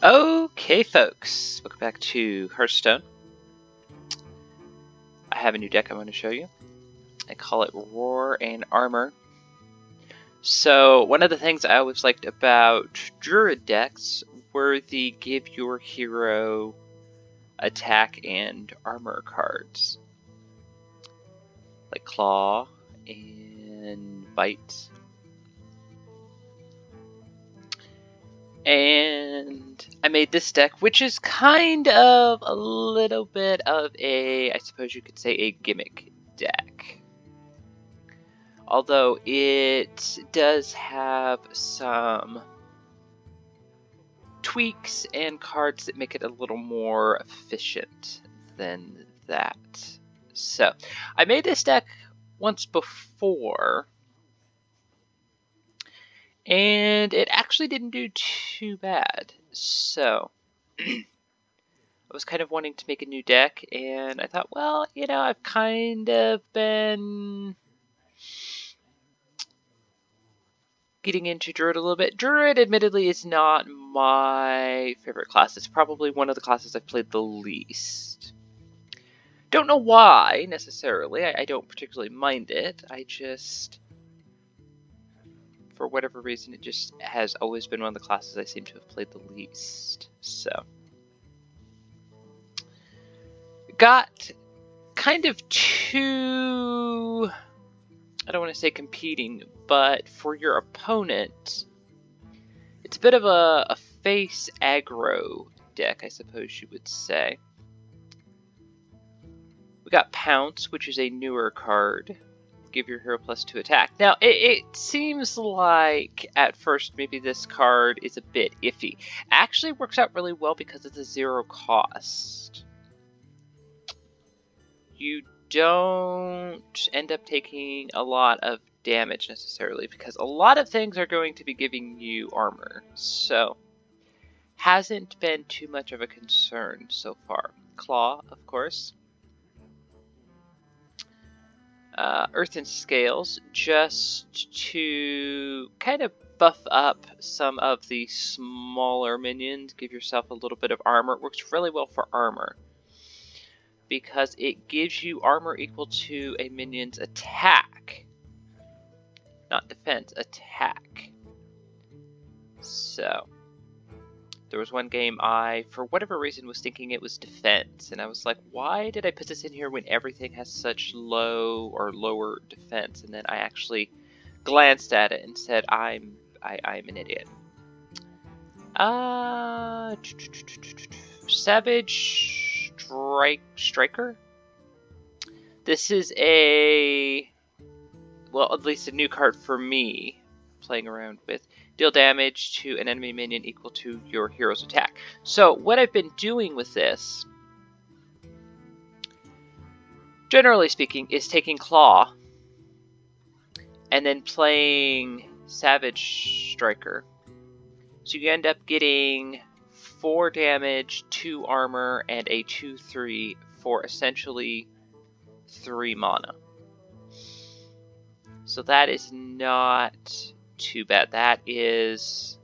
Okay, folks, welcome back to Hearthstone. I have a new deck I want to show you. I call it Roar and Armor. So, one of the things I always liked about Druid decks were the give your hero attack and armor cards. Like Claw and Bite. And I made this deck, which is kind of a little bit of a, I suppose you could say, a gimmick deck. Although it does have some tweaks and cards that make it a little more efficient than that. So, I made this deck once before, and it actually didn't do too bad. So, I was kind of wanting to make a new deck, and I thought, well, you know, I've kind of been getting into Druid a little bit. Druid, admittedly, is not my favorite class. It's probably one of the classes I've played the least. Don't know why, necessarily. I don't particularly mind it. I just, for whatever reason, it just has always been one of the classes I seem to have played the least. So, got kind of two, I don't want to say competing, but for your opponent, it's a bit of a face aggro deck, I suppose you would say. We got Pounce, which is a newer card. Give your hero +2 attack. Now, it seems like at first maybe this card is a bit iffy. Actually works out really well because it's a 0 cost. You don't end up taking a lot of damage necessarily because a lot of things are going to be giving you armor. So, hasn't been too much of a concern so far. Claw, of course. Earth and Scales, just to kind of buff up some of the smaller minions, give yourself a little bit of armor. It works really well for armor because it gives you armor equal to a minion's attack. Not defense, attack. So, there was one game I, for whatever reason, was thinking it was defense. And I was like, why did I put this in here when everything has such low or lower defense? And then I actually glanced at it and said, I'm an idiot. Savage Striker? This is a, well, at least a new card for me, playing around with. Deal damage to an enemy minion equal to your hero's attack. So what I've been doing with this, generally speaking, is taking Claw and then playing Savage Striker. So you end up getting 4 damage, 2 armor, and a 2/3 for essentially 3 mana. So that is not too bad. That is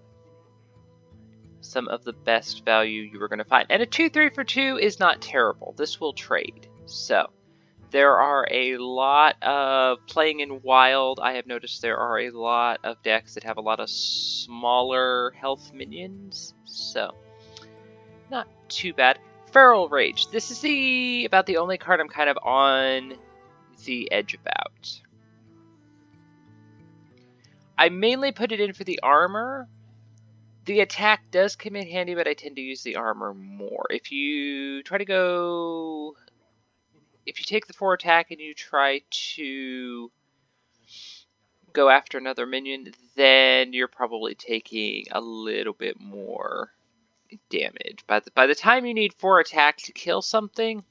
some of the best value you were going to find. And a 2/3 for 2 is not terrible. This will trade. So, there are a lot of playing in Wild. I have noticed there are a lot of decks that have a lot of smaller health minions. So, not too bad. Feral Rage. This is about the only card I'm kind of on the edge about. I mainly put it in for the armor. The attack does come in handy, but I tend to use the armor more. If you try to go, if you take the 4 attack and you try to go after another minion, then you're probably taking a little bit more damage. By the time you need 4 attack to kill something,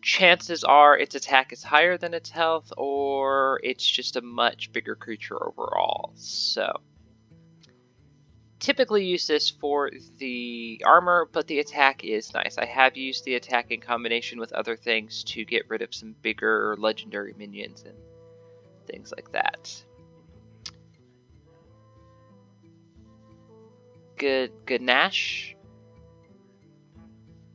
chances are its attack is higher than its health, or it's just a much bigger creature overall. So, typically use this for the armor, but the attack is nice. I have used the attack in combination with other things to get rid of some bigger legendary minions and things like that. Ganache.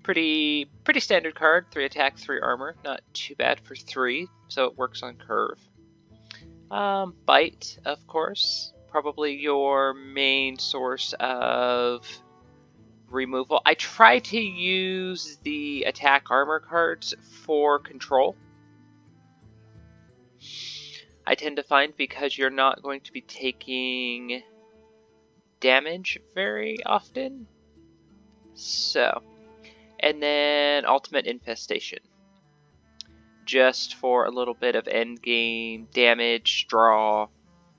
Pretty standard card. 3 attack, 3 armor. Not too bad for 3, so it works on curve. Bite, of course. Probably your main source of removal. I try to use the attack armor cards for control. I tend to find because you're not going to be taking damage very often. So, and then Ultimate Infestation. Just for a little bit of end game damage, draw,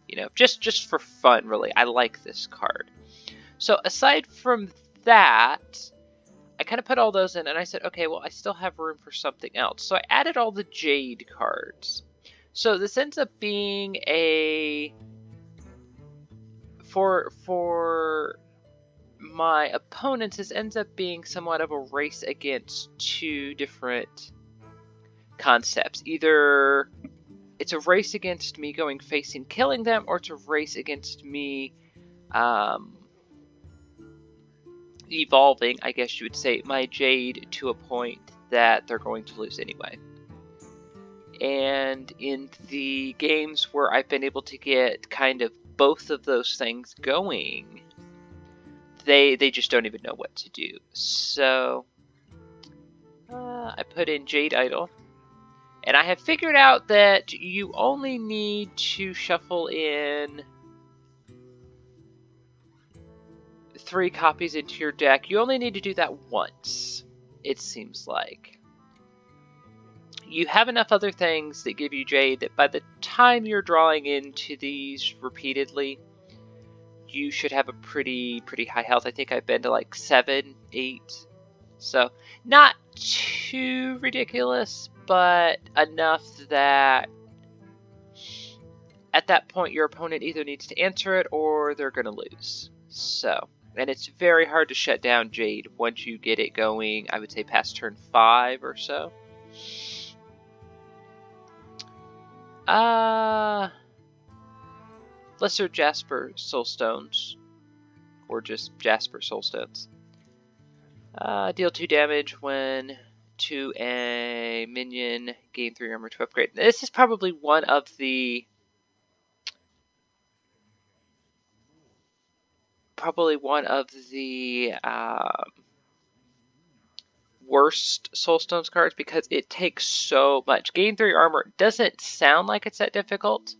you know, just for fun, really. I like this card. So aside from that, I kind of put all those in, and I said, okay, well, I still have room for something else. So I added all the Jade cards. So this ends up being a... For my opponents, this ends up being somewhat of a race against 2 different concepts. Either it's a race against me going facing killing them, or it's a race against me evolving, I guess you would say, my Jade to a point that they're going to lose anyway. And in the games where I've been able to get kind of both of those things going, they just don't even know what to do. So I put in Jade Idol. And I have figured out that you only need to shuffle in 3 copies into your deck. You only need to do that once, it seems like. You have enough other things that give you Jade that by the time you're drawing into these repeatedly, you should have a pretty high health. I think I've been to like 7, 8. So, not too ridiculous, but enough that at that point your opponent either needs to answer it or they're going to lose. So, and it's very hard to shut down Jade once you get it going, I would say past turn 5 or so. Lesser Jasper Soulstones, or just Jasper Soulstones. Deal 2 damage when to a minion, gain 3 armor to upgrade. This is probably one of the worst Soulstones cards because it takes so much. Gain 3 armor doesn't sound like it's that difficult.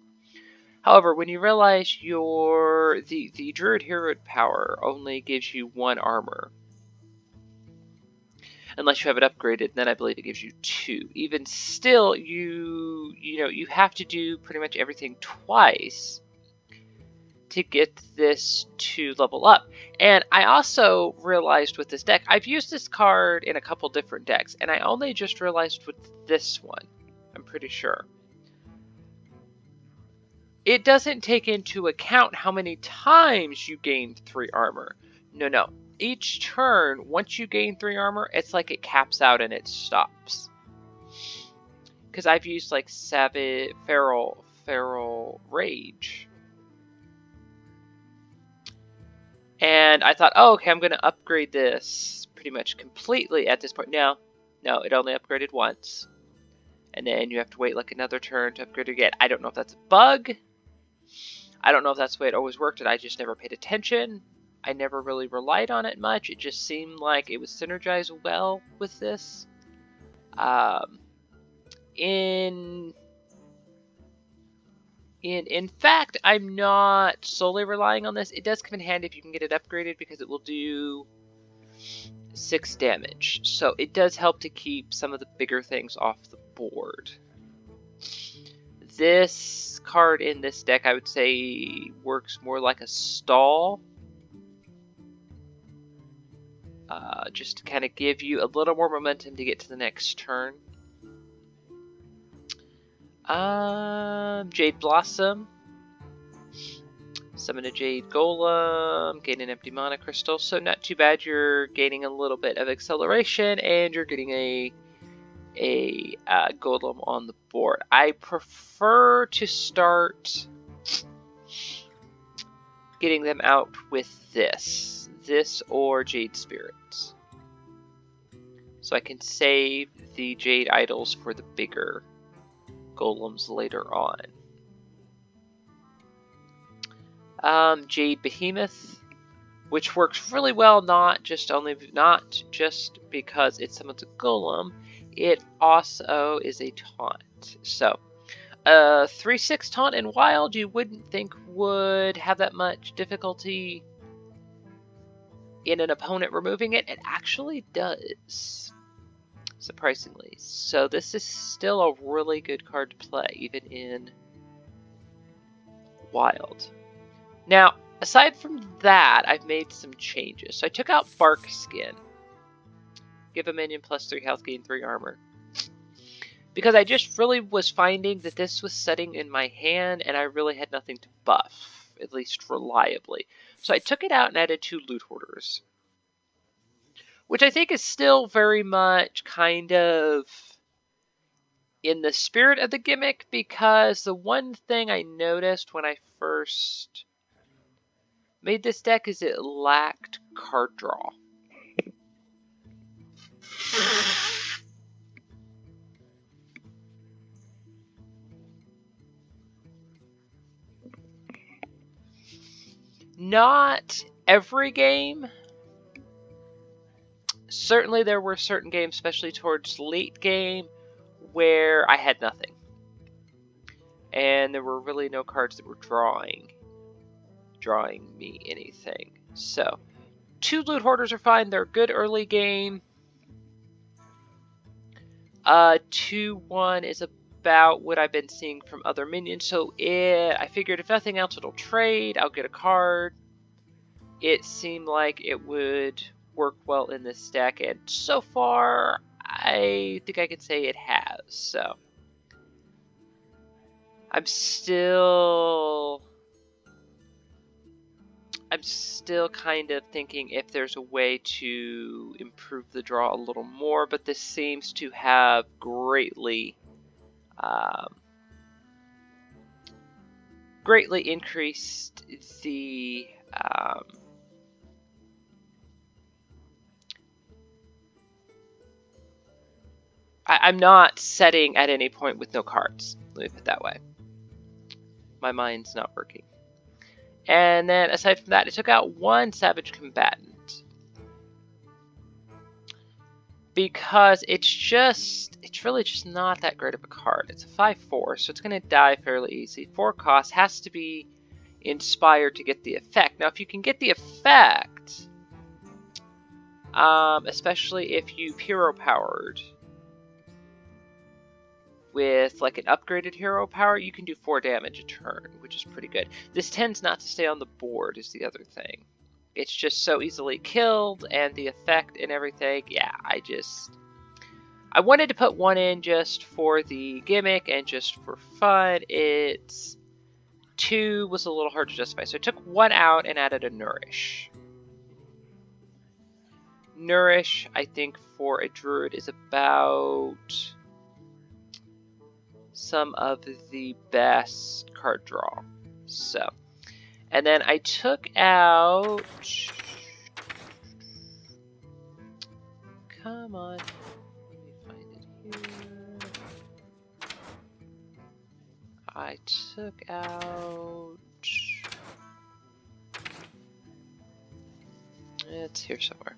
However, when you realize the Druid hero power only gives you 1 armor, unless you have it upgraded, then I believe it gives you 2. Even still, you have to do pretty much everything twice to get this to level up. And I also realized with this deck, I've used this card in a couple different decks, and I only just realized with this one, I'm pretty sure. It doesn't take into account how many times you gained 3 armor. No. Each turn, once you gain 3 armor, it's like it caps out and it stops. Because I've used like Feral Rage. And I thought, oh, okay, I'm going to upgrade this pretty much completely at this point. No, it only upgraded once. And then you have to wait like another turn to upgrade again. I don't know if that's a bug. I don't know if that's the way it always worked, and I just never paid attention. I never really relied on it much. It just seemed like it would synergize well with this. In fact, I'm not solely relying on this. It does come in handy if you can get it upgraded because it will do 6 damage. So it does help to keep some of the bigger things off the board. This card in this deck, I would say, works more like a stall. Just to kind of give you a little more momentum to get to the next turn. Jade Blossom. Summon a Jade Golem. Gain an empty mana crystal. So not too bad. You're gaining a little bit of acceleration, and you're getting a Golem on the board. I prefer to start getting them out with this or Jade Spirits. So I can save the Jade Idols for the bigger golems later on. Jade Behemoth, which works really well, not just because it summons a golem, it also is a taunt. So, 3/6 taunt in wild, you wouldn't think would have that much difficulty in an opponent removing it. It actually does, surprisingly. So this is still a really good card to play, even in wild. Now, aside from that, I've made some changes. So I took out Bark Skin. Give a minion plus 3 health, gain 3 armor. Because I just really was finding that this was setting in my hand and I really had nothing to buff, at least reliably. So I took it out and added 2 Loot Hoarders. Which I think is still very much kind of in the spirit of the gimmick, because the one thing I noticed when I first made this deck is it lacked card draw. Not every game. Certainly there were certain games, especially towards late game, where I had nothing. And there were really no cards that were drawing me anything. So, 2 Loot Hoarders are fine. They're good early game. 2/1 is about what I've been seeing from other minions. So I figured if nothing else, it'll trade. I'll get a card. It seemed like it would work well in this deck, and so far, I think I could say it has. So I'm still kind of thinking if there's a way to improve the draw a little more, but this seems to have greatly increased the I'm not setting at any point with no cards. Let me put it that way. My mind's not working. And then aside from that, I took out 1 Savage Combatant. Because it's really just not that great of a card. It's a 5/4, so it's going to die fairly easy. 4 cost, has to be inspired to get the effect. Now, if you can get the effect, especially if you've hero powered with like an upgraded hero power, you can do 4 damage a turn, which is pretty good. This tends not to stay on the board is the other thing. It's just so easily killed, and the effect and everything, yeah, I wanted to put 1 in just for the gimmick and just for fun. 2 was a little hard to justify, so I took 1 out and added a Nourish. Nourish, I think, for a Druid is about some of the best card draw. So, and then I took out, come on, let me find it here. I took out, it's here somewhere.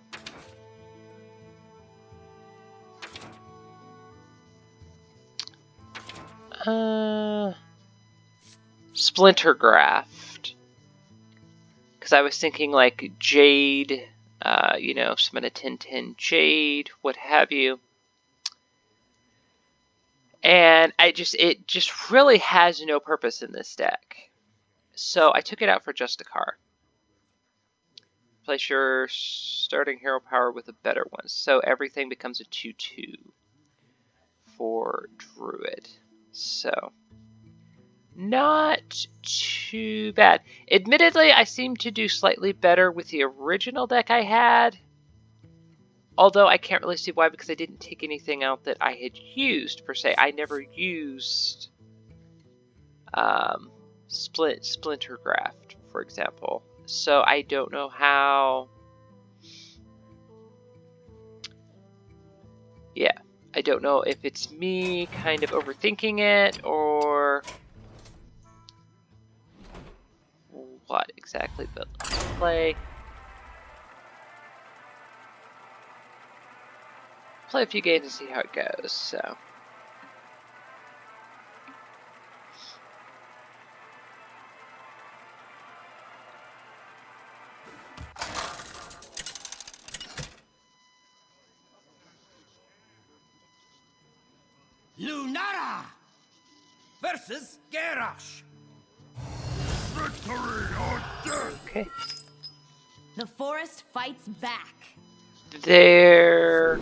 Splinter Graft. Because I was thinking like Jade, summon a 10/10 Jade, what have you. And it just really has no purpose in this deck. So I took it out for just a card. Place your starting hero power with a better one. So everything becomes a 2/2 for Druid. So, not too bad. Admittedly, I seem to do slightly better with the original deck I had. Although I can't really see why, because I didn't take anything out that I had used, per se. I never used Splinter Graft for example. So I don't know how... Yeah, I don't know if it's me kind of overthinking it or what exactly, but let's play a few games and see how it goes. So Lunara versus Garrosh. Victory or death. okay, The forest fights back. there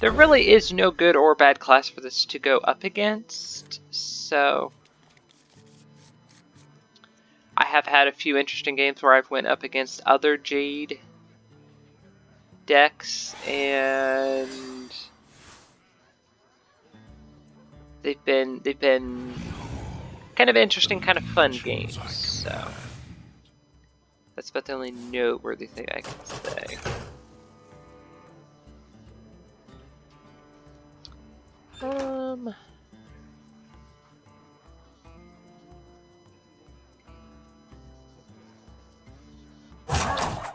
really is no good or bad class for this to go up against. So I have had a few interesting games where I've went up against other Jade decks, and they've been kind of interesting, kind of fun games. So that's about the only noteworthy thing I can say.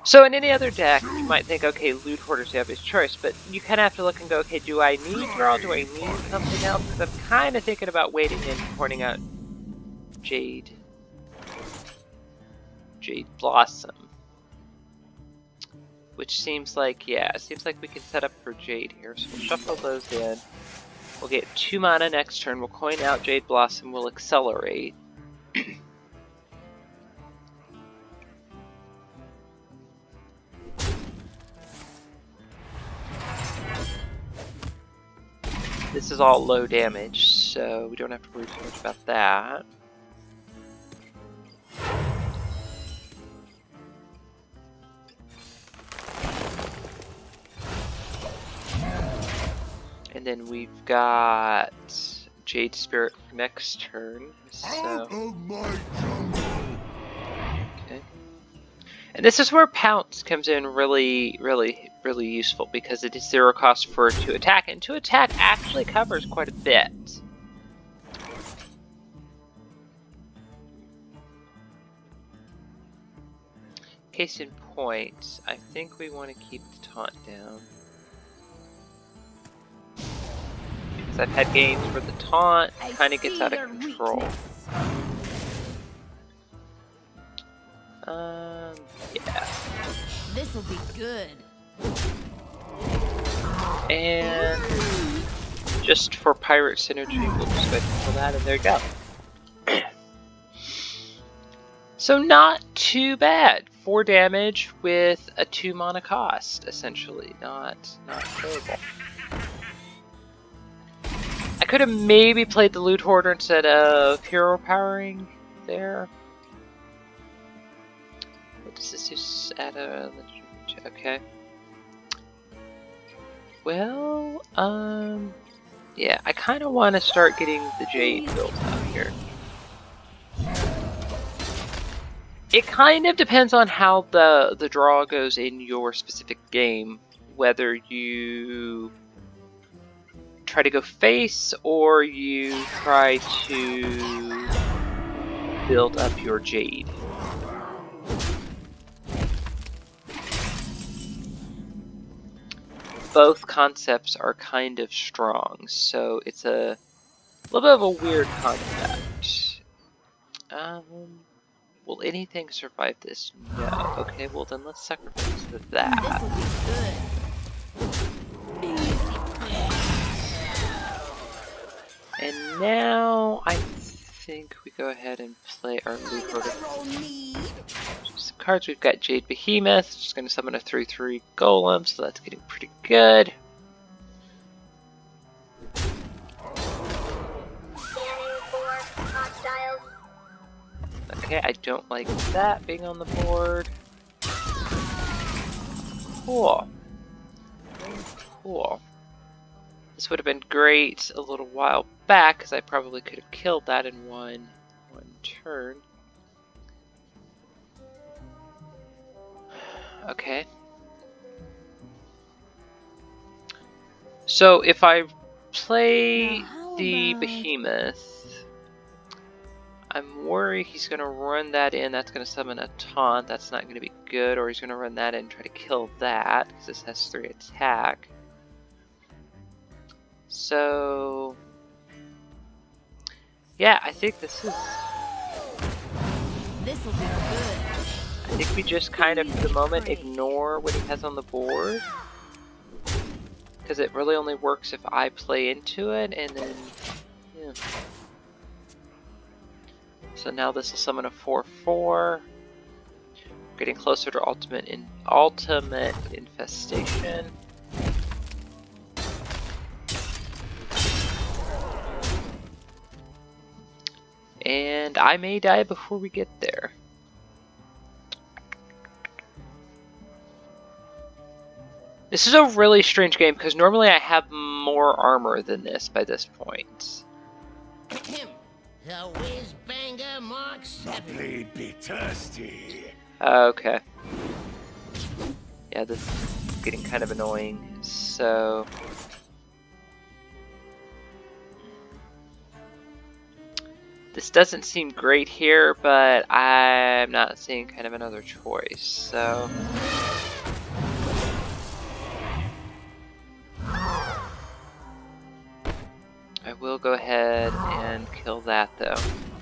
So in any other deck, you might think, okay, Loot Hoarder's the obvious choice, but you kind of have to look and go, okay, do I need draw? Do I need something else? Because I'm kind of thinking about waiting and pointing out Jade Blossom, which seems like, yeah, it seems like we can set up for Jade here. So we'll shuffle those in. We'll get 2 mana next turn. We'll coin out Jade Blossom. We'll accelerate. This is all low damage, so we don't have to worry too much about that. And then we've got Jade Spirit next turn. So okay. And this is where Pounce comes in really useful, because it is 0 cost for 2 attack, and 2 attack actually covers quite a bit. Case in point, I think we want to keep the taunt down. Because I've had games where the taunt kind of gets out of control. Yeah. This'll be good. And just for pirate synergy, we'll just go ahead and pull that, and there you go. So not too bad. 4 damage with a 2 mana cost, essentially. Not terrible. I could have maybe played the Loot Hoarder instead of hero powering there. What does this just add a... Okay. Well, yeah, I kind of want to start getting the Jade built up here. It kind of depends on how the draw goes in your specific game, whether you try to go face or you try to build up your Jade. Both concepts are kind of strong, so it's a little bit of a weird concept. Will anything survive this? No. Okay, well then let's sacrifice that. And now I think we go ahead and play our Loot Hoarder. Some cards, we've got Jade Behemoth, just going to summon a 3/3 Golem, so that's getting pretty good. Okay, I don't like that being on the board. Cool. Cool. This would have been great a little while back, because I probably could have killed that in one turn. Okay. So if I play the behemoth, I'm worried he's going to run that in. That's going to summon a taunt. That's not going to be good. Or he's going to run that in and try to kill that, because this has 3 attack. So yeah, I think this will be good. I think we just kind of, for the moment, ignore what he has on the board. Because it really only works if I play into it, and then, yeah. So now this will summon a 4/4. Getting closer to ultimate infestation. And I may die before we get there. This is a really strange game because normally I have more armor than this by this point. The whiz-banger Mark 7. They'd be thirsty. Okay. Yeah, this is getting kind of annoying. So this doesn't seem great here, but I'm not seeing kind of another choice. So I will go ahead and kill that though,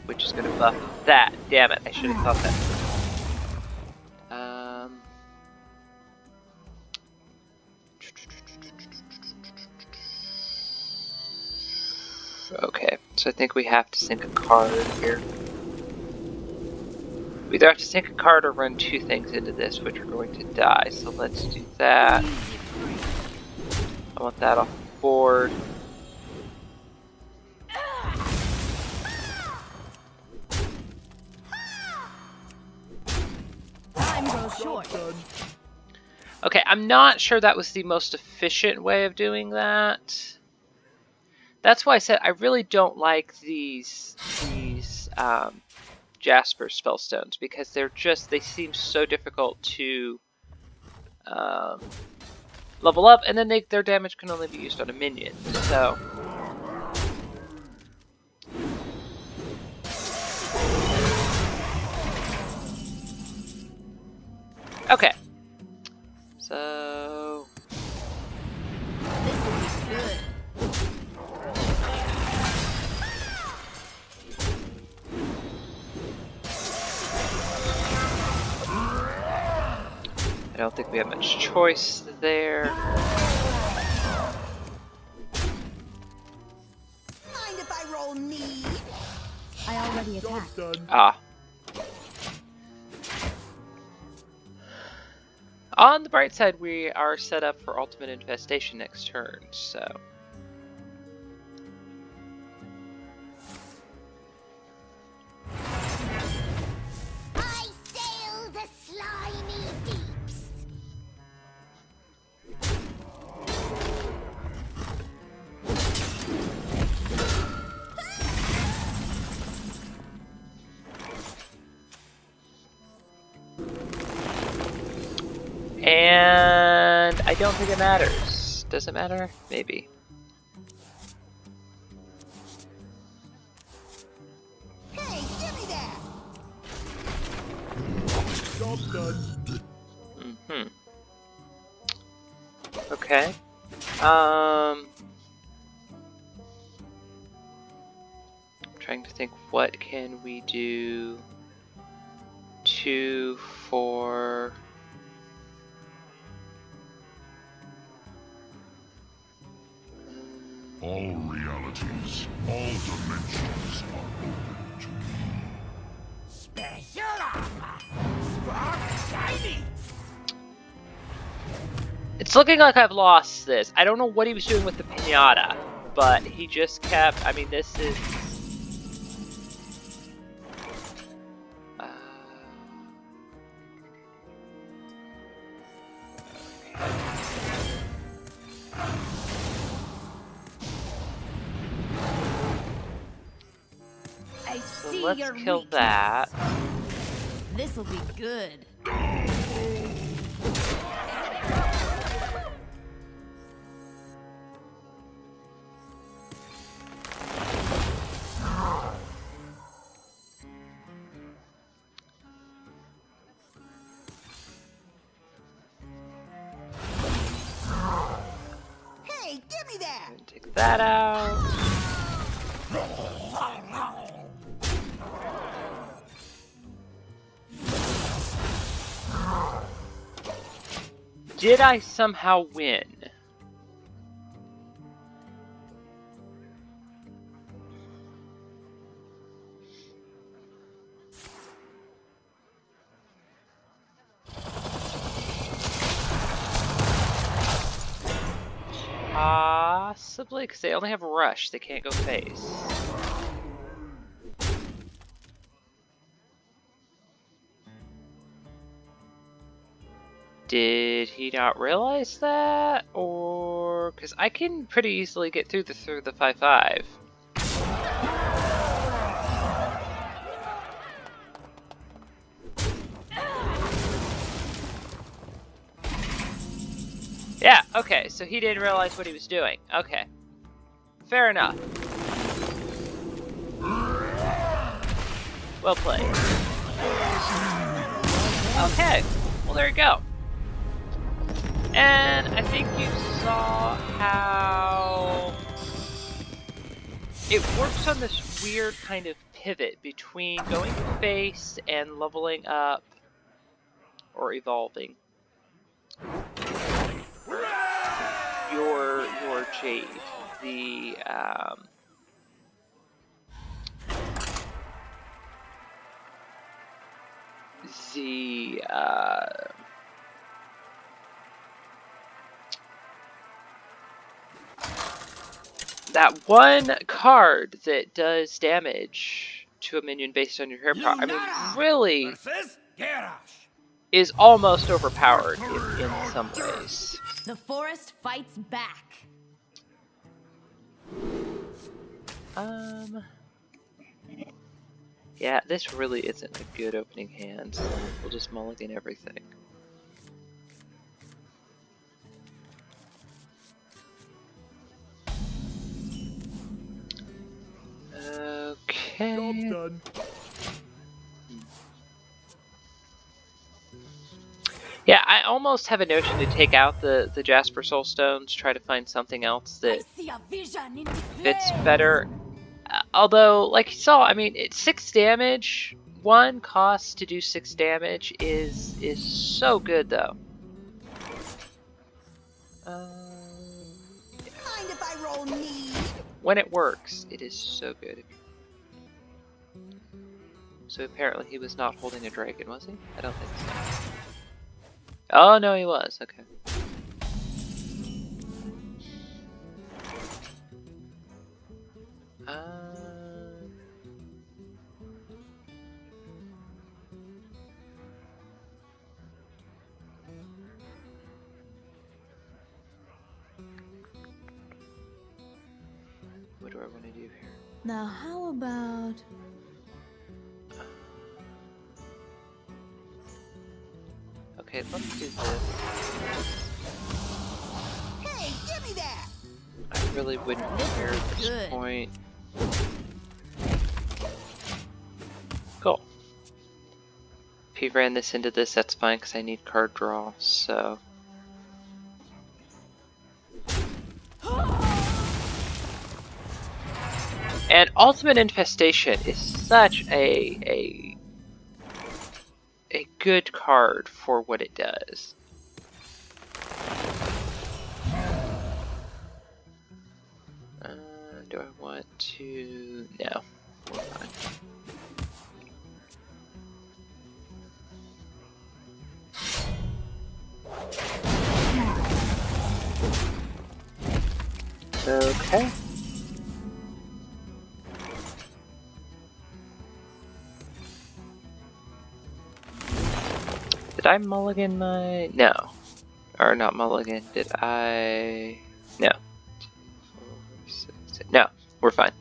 which is going to buff that. Damn it, I should have thought that. Okay, so I think we have to sink a card here. We either have to sink a card or run 2 things into this, which are going to die. So let's do that. I want that off the board. Time goes short. Okay, I'm not sure that was the most efficient way of doing that. That's why I said I really don't like these Jasper spellstones, because they seem so difficult to level up, and then their damage can only be used on a minion. So okay, so This will be good. I don't think we have much choice there. Mind if I roll knee? I already attacked. Ah. On the bright side, we are set up for ultimate infestation next turn, so. I sail the slimy deeps. And I don't think it matters. Does it matter? Maybe. Hey, give me that. Mm-hmm. Okay. I'm trying to think, what can we do? 2, 4. All realities, all dimensions are open to me. Special armor. Strong, shiny. It's looking like I've lost this. I don't know what he was doing with the pinata, but he just kept. I mean, this is. I see see let's your kill weakness. that. This'll be good. Hey, give me that! And take that out. Did I somehow win? Possibly, because they only have rush. They can't go face. Did he not realize that? Or... because I can pretty easily get through the 5/5. Yeah, okay, so he didn't realize what he was doing. Okay. Fair enough. Well played. Okay, well there you go. And I think you saw how it works on this weird kind of pivot between going face and leveling up or evolving your Jade. That one card that does damage to a minion based on your hair power, I mean, really is almost overpowered in some ways. The forest fights back. Yeah, this really isn't a good opening hand, so we'll just mulligan everything. Okay. Job's done. Yeah, I almost have a notion to take out the Jasper Soul Stones, try to find something else that See a vision in the fits better. Although, like you saw, I mean, it's 6 damage. 1 cost to do 6 damage is so good, though. Mind if I roll need? When it works, it is so good. So apparently he was not holding a dragon, was he? I don't think so. Oh, no, he was. Okay. What do I want to do here? Now how about... Okay, let's do this. Hey, give me that! I really wouldn't care at this Good. point. Cool. If he ran this into this, that's fine, because I need card draw, so... And Ultimate Infestation is such a good card for what it does. Do I want to... No. We're fine. Okay. Did I mulligan my... No. Or not mulligan. Did I... No. 2, 4, 6, 8. No. We're fine.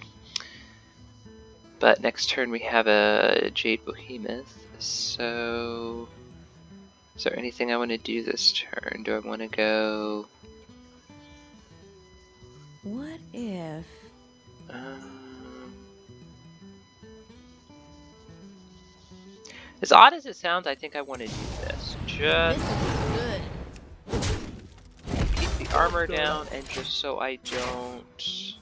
But next turn we have a Jade Behemoth, so is there anything I want to do this turn? Do I want to go... What if... as odd as it sounds, I think I want to do this. This Just will be good. keep the armor down and just so I don't...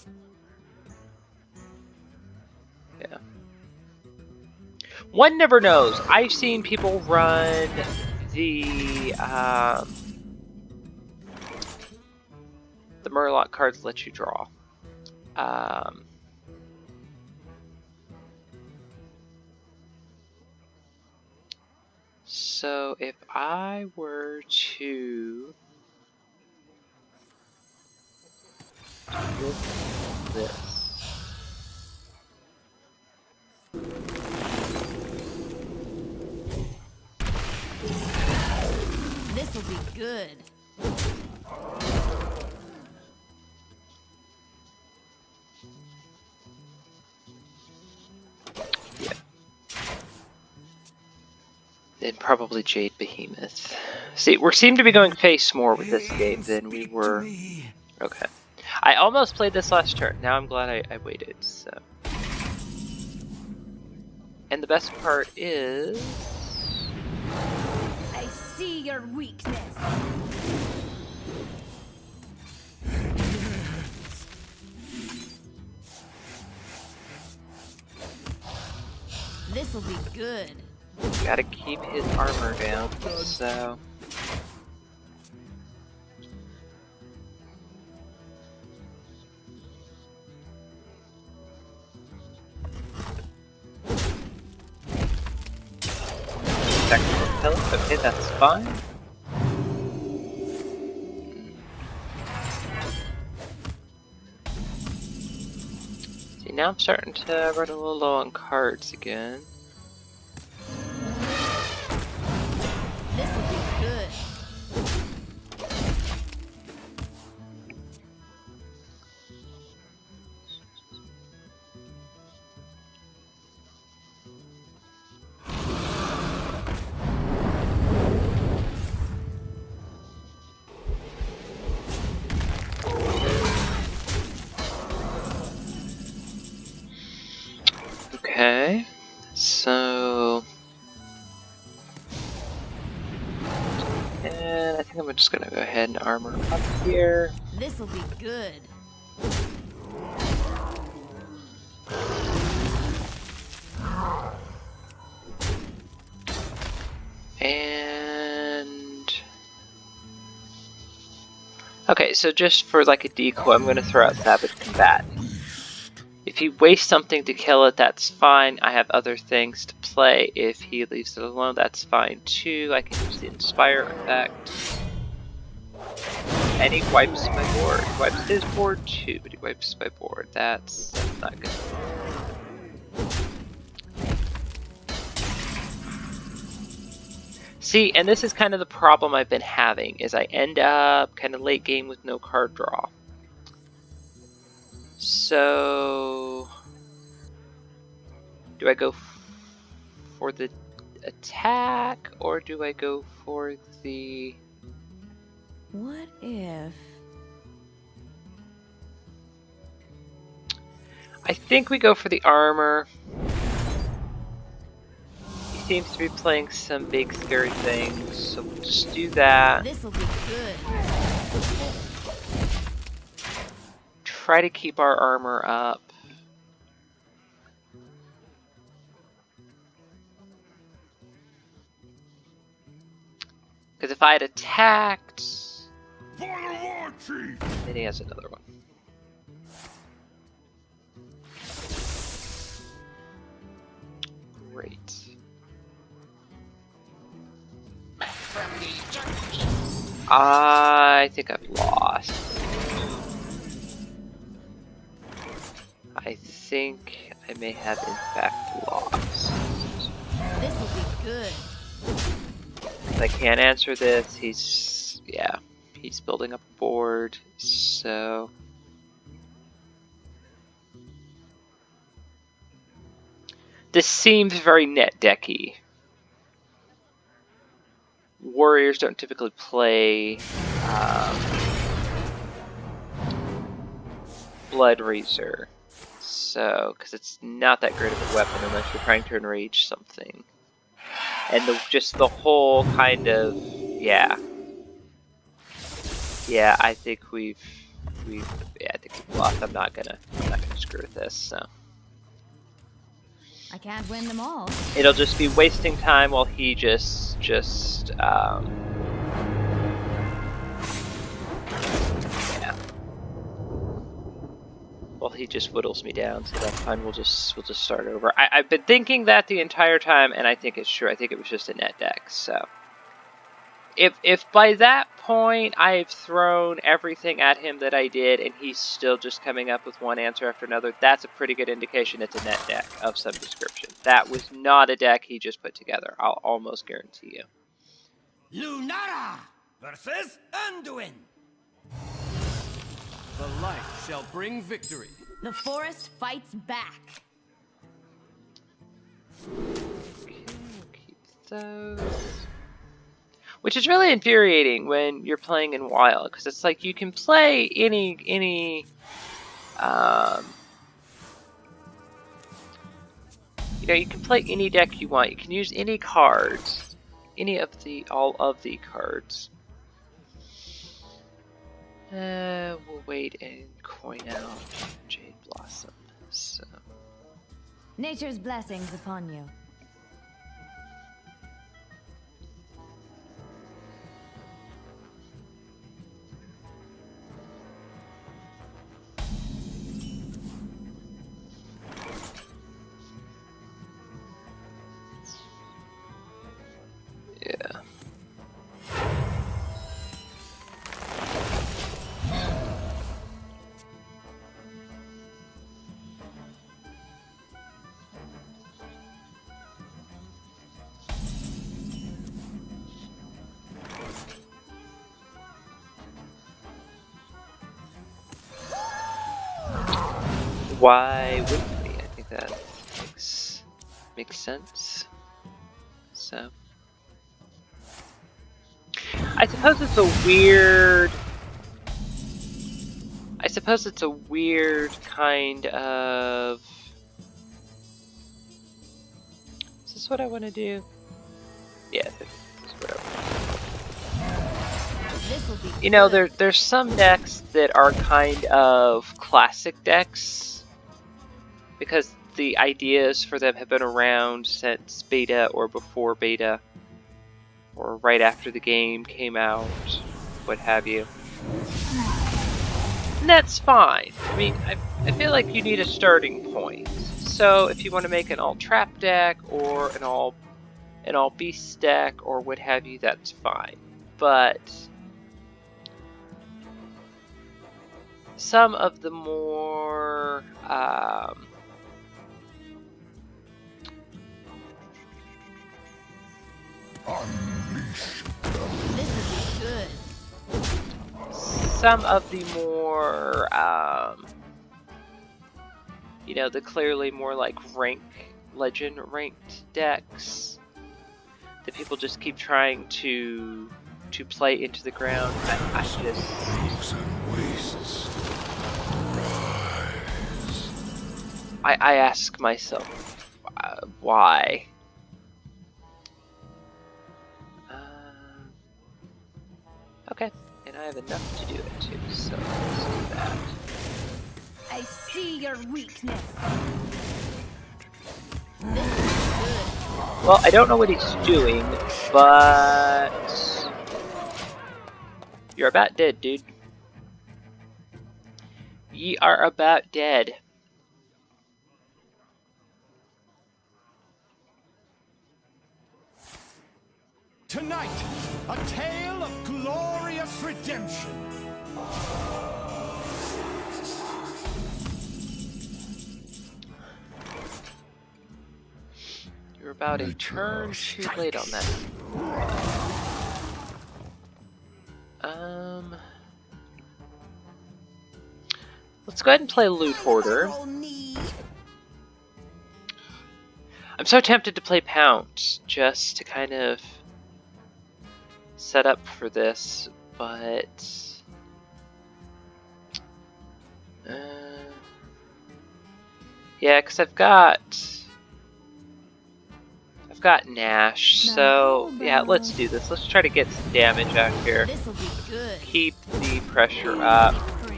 Yeah. One never knows. I've seen people run the Murloc cards let you draw. So if I were to do this. This will be good. Yeah. Then probably Jade Behemoth. See, we seem to be going face more with this game than we were. Okay. I almost played this last turn. Now I'm glad I waited, so. And the best part is... I see your weakness. This will be good. Gotta keep his armor down, so... Technical health, okay, that's fine. See, now I'm starting to run a little low on cards again. This will be good. Okay, so... And I think I'm just gonna go ahead and armor up here. This will be good. And... okay, so just for like a decoy, I'm gonna throw out Savage Combatant. If he wastes something to kill it, that's fine. I have other things to play. If he leaves it alone, that's fine too. I can use the Inspire effect. And he wipes my board. He wipes his board too, but he wipes my board. That's not good. See, and this is kind of the problem I've been having, is I end up kind of late game with no card draw. So, do I go for the attack, or do I go for the... What if... I think we go for the armor. He seems to be playing some big scary things, so we'll just do that. This will be good. Try to keep our armor up. Because if I had attacked... then he has another one. Great. I think I've lost. I think I may have in fact lost. This will be good. I can't answer this. He's, yeah, he's building up a board, so... This seems very net decky. Warriors don't typically play Blood Razor, so because it's not that great of a weapon unless you're trying to enrage something. And just the whole kind of yeah. I think we've lost. I'm not gonna screw with this. So I can't win them all. it'll just be wasting time while he just yeah. Well, he just whittles me down, so that's fine. We'll just start over. I've been thinking that the entire time, and I think it's true. I think it was just a net deck. So, if by that point I've thrown everything at him that I did, and he's still just coming up with one answer after another, that's a pretty good indication it's a net deck of some description. That was not a deck he just put together. I'll almost guarantee you. Lunara versus Anduin. The light shall bring victory. The forest fights back. Okay, we'll keep those. Which is really infuriating when you're playing in Wild, because it's like you can play any you know, you can play any deck you want. You can use any cards, all of the cards. We'll wait and coin out Jade Blossom. So Nature's blessings upon you. yeah. Why wouldn't we? I think that makes sense. So I suppose it's a weird kind of. Is this what I want to do? Yeah, this is what I want. This'll be You know, good. there's some decks that are kind of classic decks because the ideas for them have been around since beta or before beta or right after the game came out, what have you. And that's fine. I mean, I feel like you need a starting point. So if you want to make an all trap deck or an all beast deck or what have you, that's fine. But some of the more Unleash This'll be good. some of the more you know, the clearly more like legend ranked decks that people just keep trying to play into the ground. I just wolves and wastes. Rise. I ask myself why. Okay, and I have enough to do it too, so let's do that. I see your weakness. This is good. Well, I don't know what he's doing, but you're about dead, dude. Ye are about dead. Tonight, a tale of glorious redemption. You're about a turn too late on that. Let's go ahead and play Loot Hoarder. Roll need. I'm so tempted to play Pounce just to kind of set up for this, but yeah, because I've got Nash, so yeah, let's do this. Let's try to get some damage out here. This'll be good. Keep the pressure up. Free.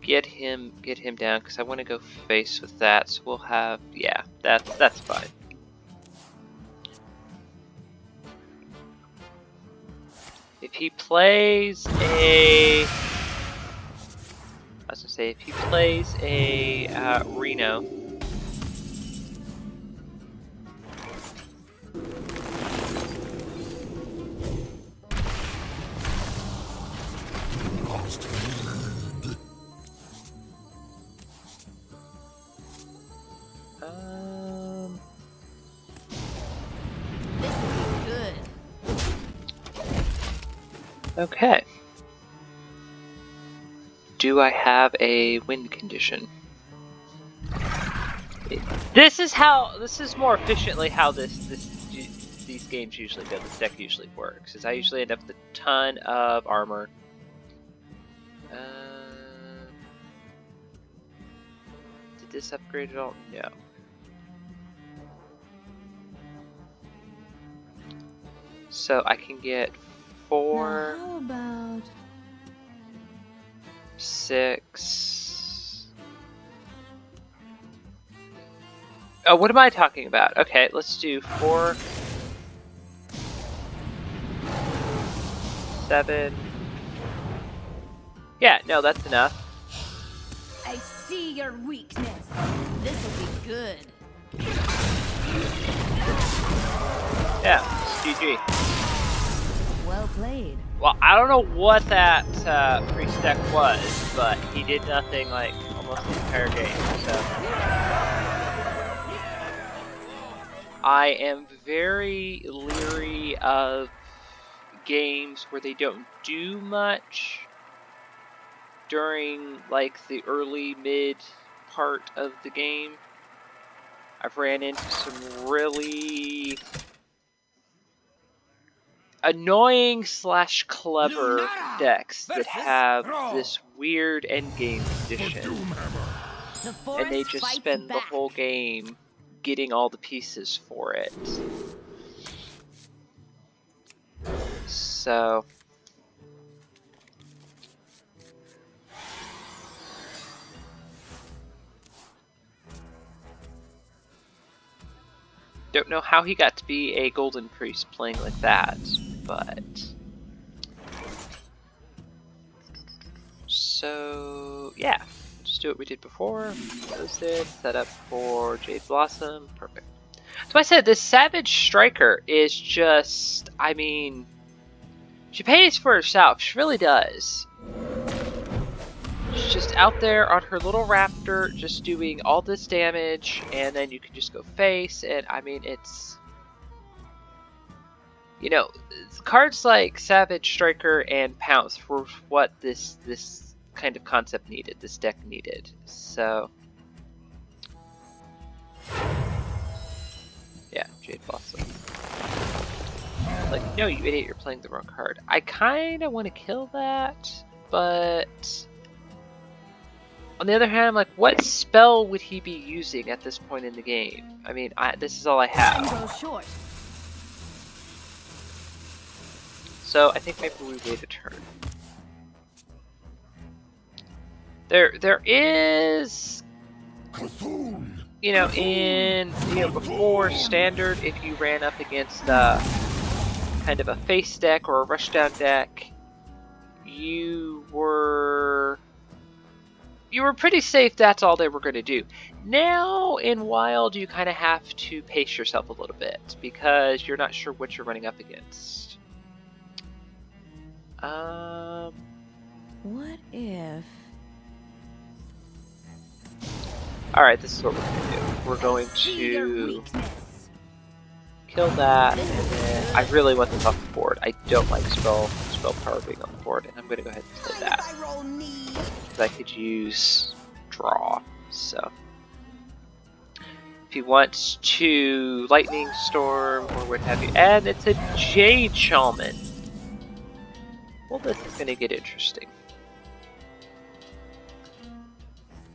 Get him down, because I want to go face with that. So we'll have, yeah, that's fine. If he plays a, Reno. This'll be good. Okay. Do I have a win condition? This is more efficiently how these games usually go. This deck usually works. Is I usually end up with a ton of armor. Did this upgrade at all? No. So I can get 4, Now how about 6. Oh, what am I talking about? Okay, let's do 4, 7. Yeah, no, that's enough. I see your weakness. This'll be good. Yeah, GG. Well played. Well, I don't know what that priest deck was, but he did nothing like almost the entire game, so. I am very leery of games where they don't do much during like the early mid part of the game. I've ran into some really annoying / clever decks that have this weird endgame condition, The and forest they just fights spend the back. whole game getting all the pieces for it. So don't know how he got to be a golden priest playing like that, but so yeah, just do what we did before. Close it, set up for Jade Blossom, perfect. So I said this Savage Striker is just, I mean, she pays for herself. She really does. She's just out there on her little raptor, just doing all this damage, and then you can just go face, and I mean, it's, you know, cards like Savage Striker and Pounce were what this kind of concept needed, this deck needed. So yeah, Jade Blossom. Like, no, you idiot, you're playing the wrong card. I kind of want to kill that, but on the other hand, I'm like, what spell would he be using at this point in the game? I mean, this is all I Time have. goes short. So I think maybe we wait a turn. There is, you know, before standard, if you ran up against kind of a face deck or a rushdown deck, you were pretty safe. That's all they were going to do. Now in Wild, you kind of have to pace yourself a little bit because you're not sure what you're running up against. What if? Alright, this is what we're going to do. We're going See your to weakness. kill that, and then I really want this off the board. I don't like spell power being on the board, and I'm going to go ahead and play Mind if that. I roll knee? Because I could use draw, so. If he wants to Lightning Storm or what have you. And it's a Jade Shaman. Well, this is going to get interesting.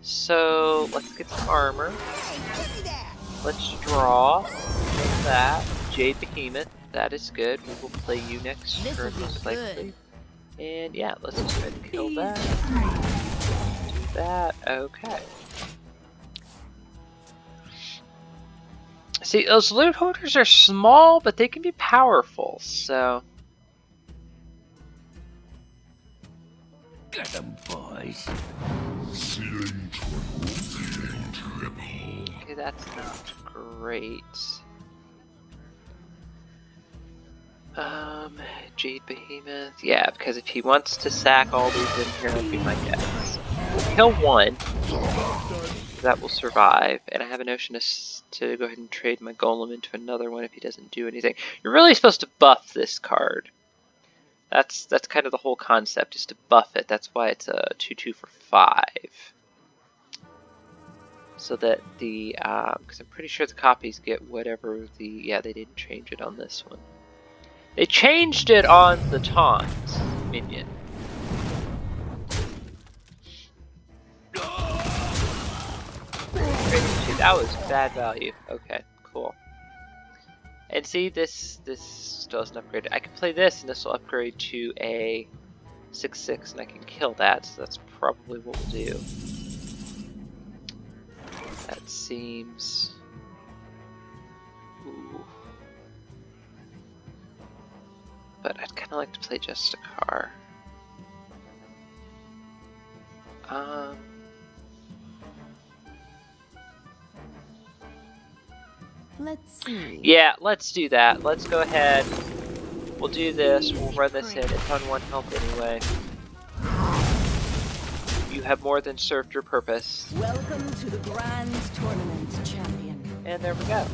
So, let's get some armor. Hey, give me that. Let's draw. Kill that. Jade Behemoth. That is good. We will play you next This'll turn, be most good. likely. And yeah, let's just go ahead and kill that. Do that. Okay. See, those loot hoarders are small, but they can be powerful, so... Get them, boys. Ceiling triple. Okay, that's not great. Jade Behemoth. Yeah, because if he wants to sack all these in here, that'll be my guess. We'll kill one. That will survive, and I have a notion to go ahead and trade my Golem into another one if he doesn't do anything. You're really supposed to buff this card. That's kind of the whole concept, is to buff it. That's why it's a 2/2 for 5. So that the, because I'm pretty sure the copies get whatever the, yeah, they didn't change it on this one. They changed it on the taunt minion. That was bad value. Okay, cool. And see, this still isn't upgraded. I can play this, and this will upgrade to a 6/6, and I can kill that. So that's probably what we'll do. That seems. Ooh. But I'd kind of like to play just a car. Let's see. Yeah, let's do that. Let's go ahead. We'll do this. We'll run this in. It's on 1 health anyway. You have more than served your purpose. Welcome to the Grand Tournament, champion. And there we go.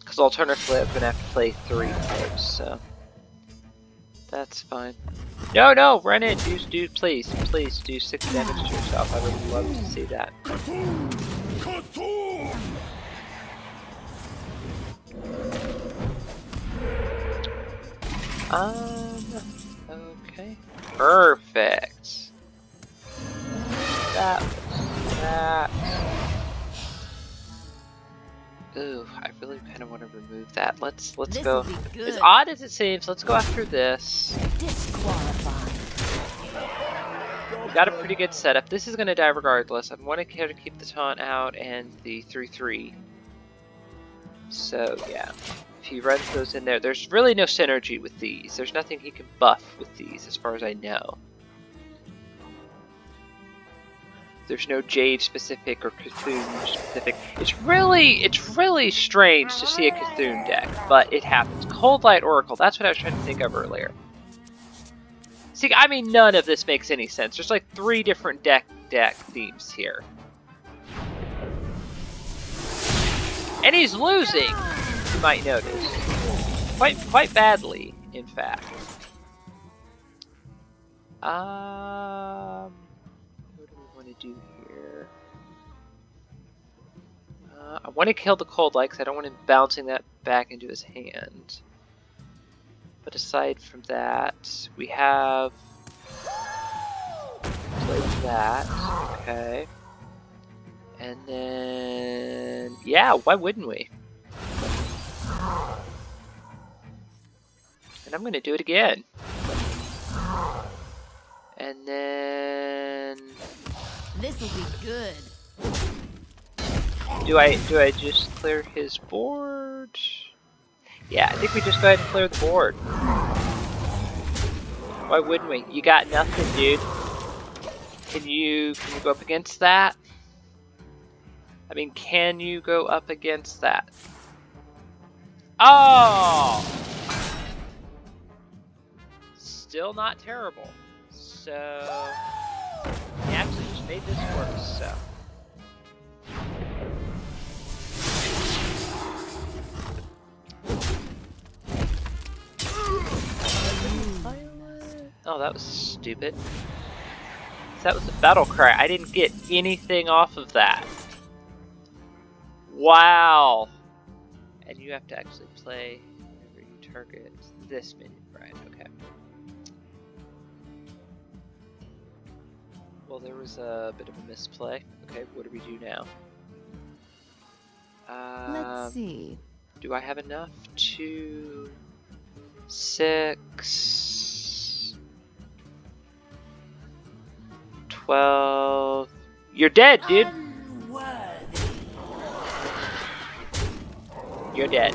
Because alternatively, I'm going to have to play 3 players, so... That's fine. No, no, run in, do, please do 6 damage to yourself. I would love to see that. Okay. Perfect. That was that. Ooh, I really kind of want to remove that. Let's This'll go. be good. As odd as it seems, let's go after this. Disqualified. We got a pretty good setup. This is going to die regardless. I want to care to keep the taunt out and the 3/3. So yeah, if he runs those in there, there's really no synergy with these. There's nothing he can buff with these, as far as I know. There's no Jade specific or Cthulhu specific. It's really strange to see a Cthulhu deck, but it happens. Cold Light Oracle, that's what I was trying to think of earlier. See, I mean, none of this makes any sense. There's like 3 different deck themes here. And he's losing, you might notice. Quite badly, in fact. Do here. I want to kill the Cold Light because I don't want him bouncing that back into his hand. But aside from that, we have played that. Okay. And then, yeah, why wouldn't we? And I'm going to do it again. And then... This'll be good. Do I just clear his board? Yeah, I think we just go ahead and clear the board. Why wouldn't we? You got nothing, dude. Can you go up against that? I mean, can you go up against that? Oh! Still not terrible. So... he actually just made this work, so... Oh, that was stupid. that was a battle cry. I didn't get anything off of that. Wow. And you have to actually play whenever you target this minion, right? Okay. Well, there was a bit of a misplay. Okay, what do we do now? Let's see. Do I have enough to 6, 12? You're dead, dude. You're dead.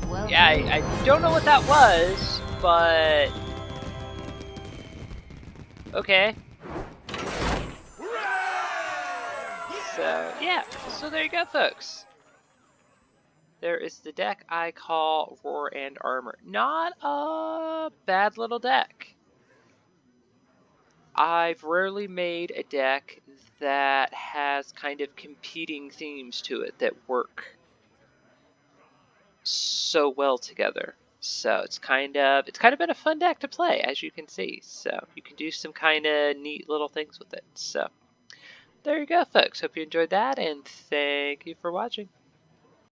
Well, Yeah, I don't know what that was, but okay. So yeah, so there you go, folks. There is the deck I call Roar and Armor. Not a bad little deck. I've rarely made a deck that has kind of competing themes to it that work so well together. So it's kind of been a fun deck to play, as you can see. So you can do some kind of neat little things with it. So there you go, folks. Hope you enjoyed that, and thank you for watching.